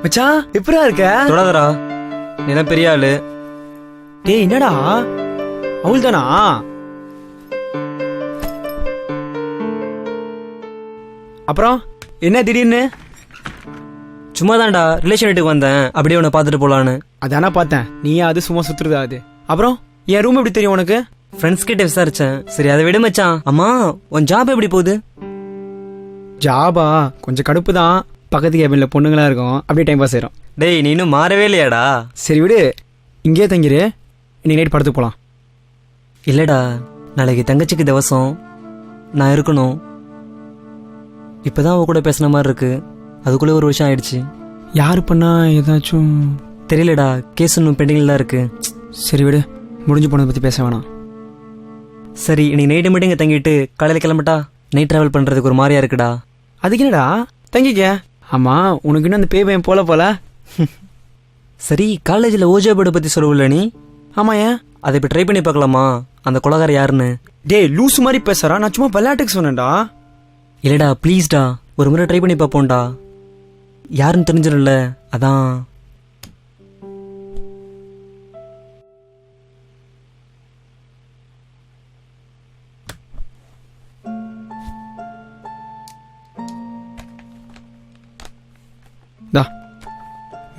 மச்சான் எப்படா இருக்க? தொடாதடா, நீலாம் பெரிய ஆளு. டேய் என்னடா அவள் தானா? அப்புறம் என்ன திடீர்னு? சும்மா தான்டா ரிலேஷன் வீட்டுக்கு வந்தேன், அப்படியே உன்னை பார்த்துட்டு போலான்னு. அதானா பார்த்தேன், நீயா அது சும்மா சுத்துறதா அது. அப்புறம் என் ரூம் எப்படி தெரியும் உனக்கு? ஃப்ரெண்ட்ஸ் கிட்ட விசாரிச்சேன். சரி அதை விட மச்சான், அம்மா உன் ஜாப் எப்படி போகுது? ஜாபா கொஞ்சம் கடுப்பு தான். பக்கத்து கேபின்ல பொண்ணுங்களா இருக்கும், அப்படியே டைம் பாஸ் ஆயிரும். டேய் நீ இன்னும் மாறவே இல்லையாடா? சரி விடு, இங்கேயே தங்கிரு. இன்னைக்கு நைட் படத்துக்கு போலாம். இல்லடா, நாளைக்கு தங்கச்சிக்கு திவசம், நான் இருக்கணும். இப்பதான் அவ கூட பேசின மாதிரி இருக்கு, அதுக்குள்ளே ஒரு வருஷம் ஆயிடுச்சு. யாரு பண்ணா ஏதாச்சும் தெரியலடா, கேஸ் இன்னும் பெண்டிங்ல தான் இருக்கு. சரி விடு, முடிஞ்சு போனதை பத்தி பேச வேணாம். சரி இன்னைக்கு நைட்டு மட்டும் இங்கே தங்கிட்டு காலையில் கிளம்பட்டா? நைட் ட்ராவல் பண்ணுறதுக்கு ஒரு மாதிரியா இருக்குடா. அதுக்கு என்னடா, தங்கிக்க. ஆமா, உனக்கு இன்னும் அந்த பையன் போல சரி காலேஜில் ஓஜா போர்டை பற்றி சொல்லவில்ல நீ? ஆமா, ஏன்? அதை இப்போ ட்ரை பண்ணி பார்க்கலாமா, அந்த கொலகார யாருன்னு? டேய் லூஸ் மாதிரி பேசுறா, நான் சும்மா விளையாட்டுக்கு சொன்னேன்டா. இல்லடா ப்ளீஸ்டா, ஒரு முறை ட்ரை பண்ணி பார்ப்போம்டா, யாருன்னு தெரிஞ்சிடும்ல, அதான்.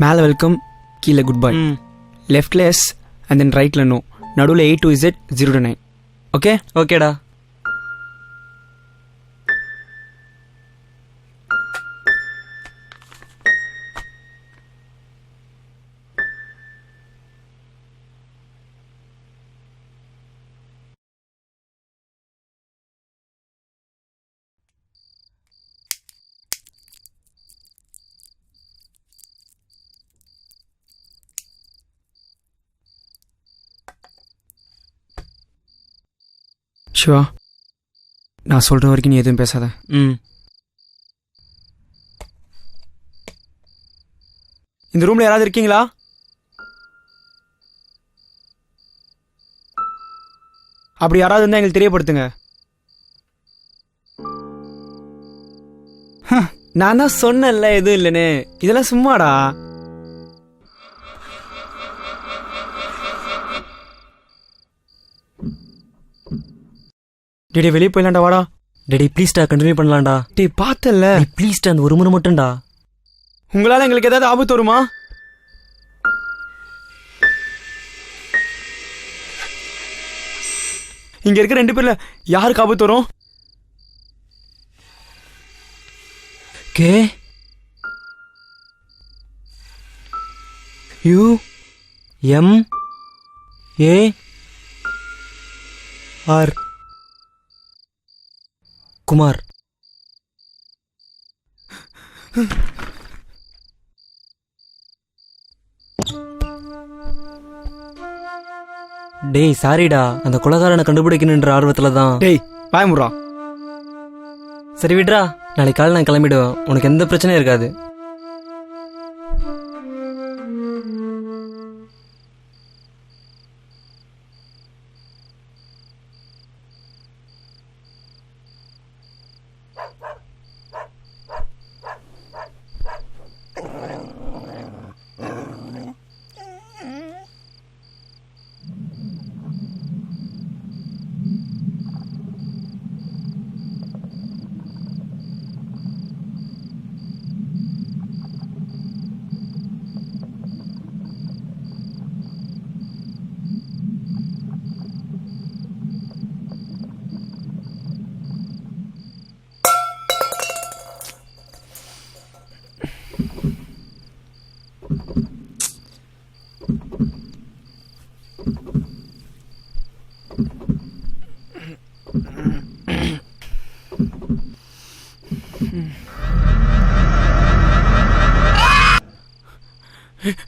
மேலே வெல்கம், கீழே குட் பை. லெஃப்ட்ல எஸ் அண்ட் தென் ரைட்ல நோ, நடுவில் 8 to Z 0 to 9. ஓகே ஓகேடா. சிவா, நான் சொல்ற வரைக்கும் நீ எதுவும் பேசாத. இந்த ரூம்ல யாராவது இருக்கீங்களா? அப்படி யாராவது இருந்தா எங்களுக்கு தெரியப்படுத்துங்க. நான் தான் சொன்னேன்ல எதுவும் இல்லைன்னு, இதெல்லாம் சும்மாடா. டே வெளியே போயிடலாம்டா, வாடா. டேடி ப்ளீஸ்டா, கண்டினியூ பண்ணலாம்டா. டே பார்த்தல, ப்ளீஸ்டா, அந்த ஒரு முறை மட்டும்டா. உங்களால எங்களுக்கு ஏதாவது ஆபத்து வருமா? இங்க இருக்க 2 பேர்ல யாருக்கு ஆபத்து வரும்? K U M A R Kumar. டேய் சாரிடா, அந்த கொலகாரனை கண்டுபிடிக்கணுன்ற ஆர்வத்துல தான். டேய் பயமுறா. சரி விட்ரா, நாளைக்கு காலை நான் கிளம்பிடுவேன், உனக்கு எந்த பிரச்சனையும் இருக்காது.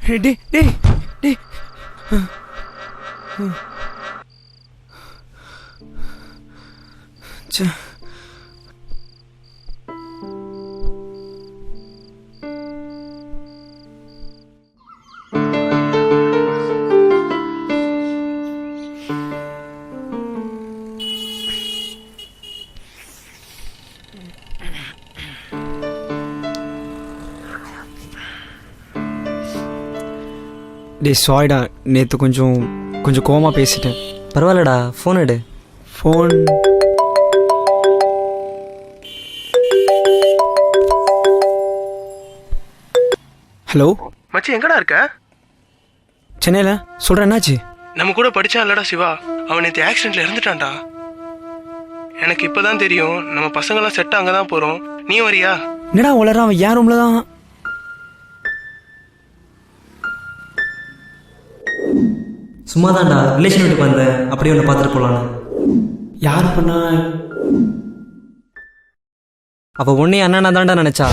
டேய் டேய் டேய் ச்சே. டேய் சாரிடா, நேற்று கொஞ்சம் கொஞ்சம் கோவமா பேசிட்டேன். பரவாயில்லடா, ஃபோன் எடு. ஃபோன் ஹலோ மச்சி எங்கடா இருக்க? சென்னையில் சொல்கிறேன், என்னாச்சு? நம்ம கூட படிச்சான் இல்லடா சிவா, அவன் நேற்று ஆக்சிடென்ட்ல இறந்துட்டான்டா. எனக்கு இப்பதான் தெரியும். நம்ம பசங்களாம் செட்டு அங்கதான் போறோம். நீ வரியா? என்னடா உளற, அவன் யார் ரூமில் தான். சும்மா தான்டா, ரிலேஷன் வீட்டுக்கு வந்தேன், அப்படியே ஒன்று பார்த்துட்டு போகலான்னு. யார் பண்ணா? அவள் ஒன்றே அண்ணனா தான்டா நினச்சா.